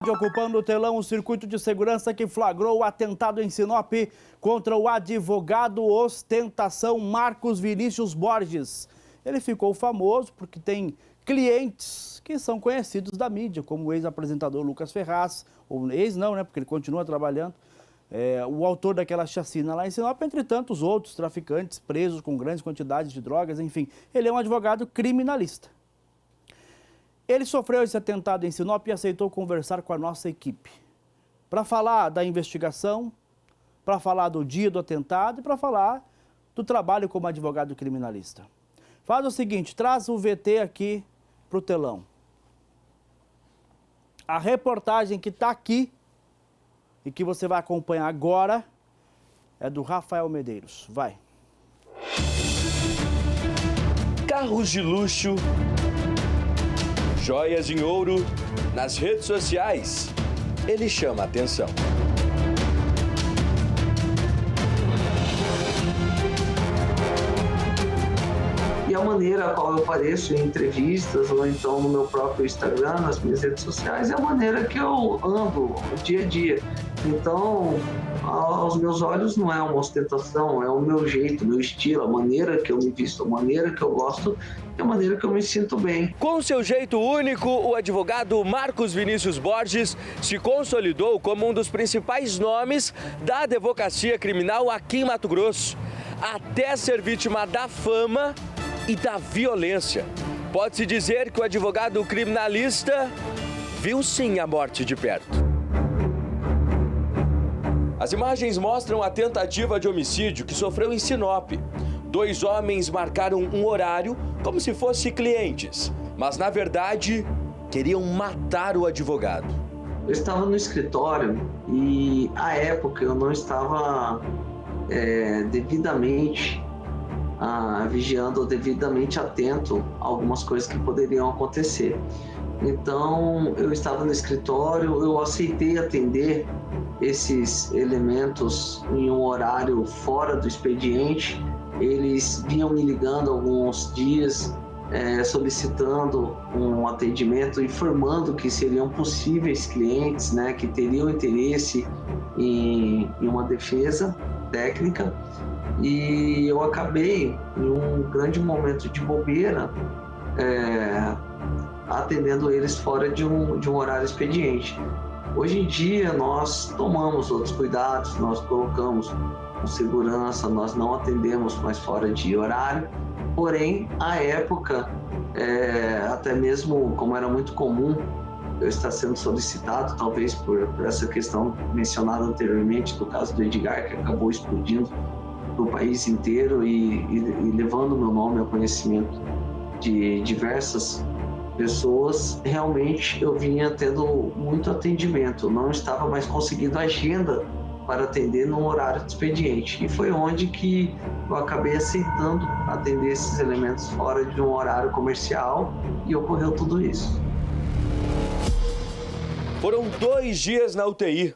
segue ocupando o telão o circuito de segurança que flagrou o atentado em Sinop contra o advogado ostentação Marcos Vinícius Borges. Ele ficou famoso porque tem clientes que são conhecidos da mídia, como o ex-apresentador Lucas Ferraz, ou ex não, né, porque ele continua trabalhando, o autor daquela chacina lá em Sinop, entre tantos outros traficantes presos com grandes quantidades de drogas, enfim. Ele é um advogado criminalista. Ele sofreu esse atentado em Sinop e aceitou conversar com a nossa equipe para falar da investigação, para falar do dia do atentado e para falar do trabalho como advogado criminalista. Faz o seguinte, traz o VT aqui para o telão. A reportagem que está aqui e que você vai acompanhar agora é do Rafael Medeiros. Vai. Carros de luxo, joias em ouro, nas redes sociais, ele chama a atenção. E a maneira a qual eu apareço em entrevistas ou então no meu próprio Instagram, nas minhas redes sociais, é a maneira que eu ando dia a dia. Então, aos meus olhos não é uma ostentação, é o meu jeito, o meu estilo, a maneira que eu me visto, a maneira que eu gosto e a maneira que eu me sinto bem. Com seu jeito único, o advogado Marcos Vinícius Borges se consolidou como um dos principais nomes da advocacia criminal aqui em Mato Grosso, até ser vítima da fama e da violência. Pode-se dizer que o advogado criminalista viu sim a morte de perto. As imagens mostram a tentativa de homicídio que sofreu em Sinop. 2 homens marcaram um horário como se fossem clientes, mas na verdade queriam matar o advogado. Eu estava no escritório e à época eu não estava devidamente vigiando ou devidamente atento a algumas coisas que poderiam acontecer. Então, eu estava no escritório, eu aceitei atender esses elementos em um horário fora do expediente. Eles vinham me ligando alguns dias, solicitando um atendimento, informando que seriam possíveis clientes, né, que teriam interesse em uma defesa técnica. E eu acabei, em um grande momento de bobeira, atendendo eles fora de um horário expediente. Hoje em dia, nós tomamos outros cuidados, nós colocamos com segurança, nós não atendemos mais fora de horário. Porém, à época, até mesmo como era muito comum eu estar sendo solicitado, talvez por essa questão mencionada anteriormente, do caso do Edgar, que acabou explodindo para o país inteiro e levando meu nome ao conhecimento de diversas pessoas, realmente eu vinha tendo muito atendimento, eu não estava mais conseguindo agenda para atender num horário de expediente. E foi onde que eu acabei aceitando atender esses elementos fora de um horário comercial e ocorreu tudo isso. Foram 2 dias na UTI,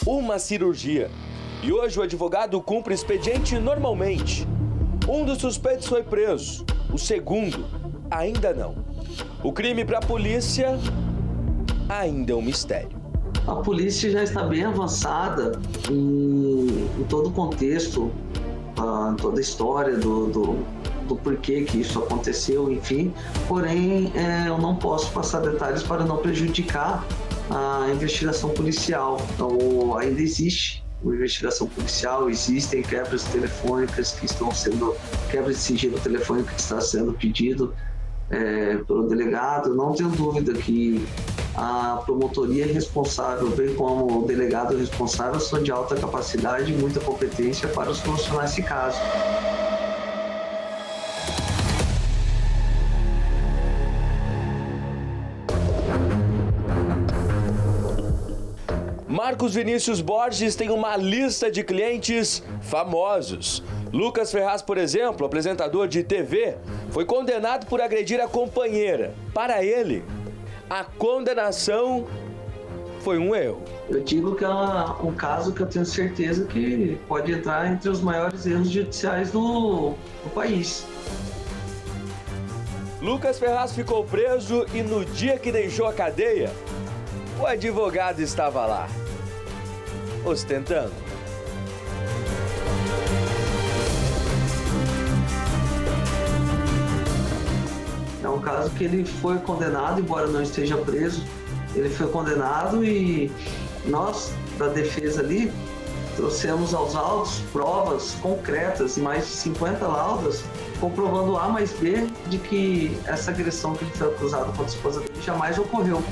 uma cirurgia. E hoje o advogado cumpre expediente normalmente. Um dos suspeitos foi preso, o segundo ainda não. O crime para a polícia ainda é um mistério. A polícia já está bem avançada em todo o contexto, toda a história do porquê que isso aconteceu, enfim. Porém, eu não posso passar detalhes para não prejudicar a investigação policial. Então, ainda existe uma investigação policial, existem quebras telefônicas que estão sendo, quebra de sigilo telefônico que está sendo pedido pelo delegado. Não tenho dúvida que a promotoria responsável, bem como o delegado responsável, são de alta capacidade e muita competência para solucionar esse caso. Marcos Vinícius Borges tem uma lista de clientes famosos. Lucas Ferraz, por exemplo, apresentador de TV, foi condenado por agredir a companheira. Para ele, a condenação foi um erro. Eu digo que é um caso que eu tenho certeza que pode entrar entre os maiores erros judiciais do país. Lucas Ferraz ficou preso e no dia que deixou a cadeia, o advogado estava lá, ostentando. É um caso que ele foi condenado, embora não esteja preso, ele foi condenado e nós, da defesa ali, trouxemos aos autos provas concretas, mais de 50 laudas, comprovando A mais B de que essa agressão que ele foi acusado contra a esposa dele jamais ocorreu.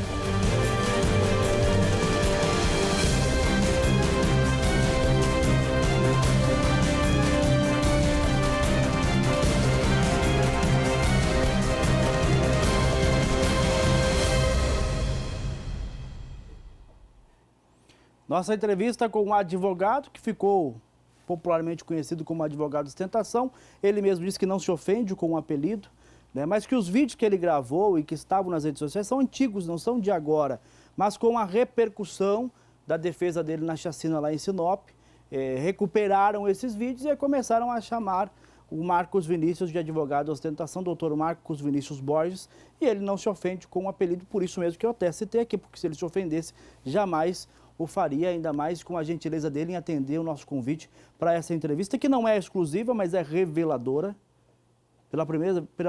Nossa entrevista com um advogado que ficou popularmente conhecido como advogado de ostentação. Ele mesmo disse que não se ofende com o apelido, né, mas que os vídeos que ele gravou e que estavam nas redes sociais são antigos, não são de agora, mas com a repercussão da defesa dele na chacina lá em Sinop, recuperaram esses vídeos e começaram a chamar o Marcos Vinícius de advogado de ostentação, doutor Marcos Vinícius Borges, e ele não se ofende com o apelido, por isso mesmo que eu até citei aqui, porque se ele se ofendesse, jamais o faria, ainda mais com a gentileza dele em atender o nosso convite para essa entrevista, que não é exclusiva, mas é reveladora. Pela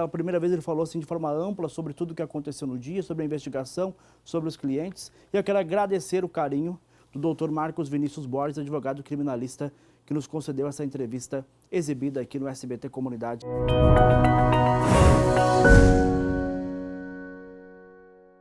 primeira vez ele falou assim de forma ampla sobre tudo o que aconteceu no dia, sobre a investigação, sobre os clientes. E eu quero agradecer o carinho do doutor Marcos Vinícius Borges, advogado criminalista, que nos concedeu essa entrevista exibida aqui no SBT Comunidade.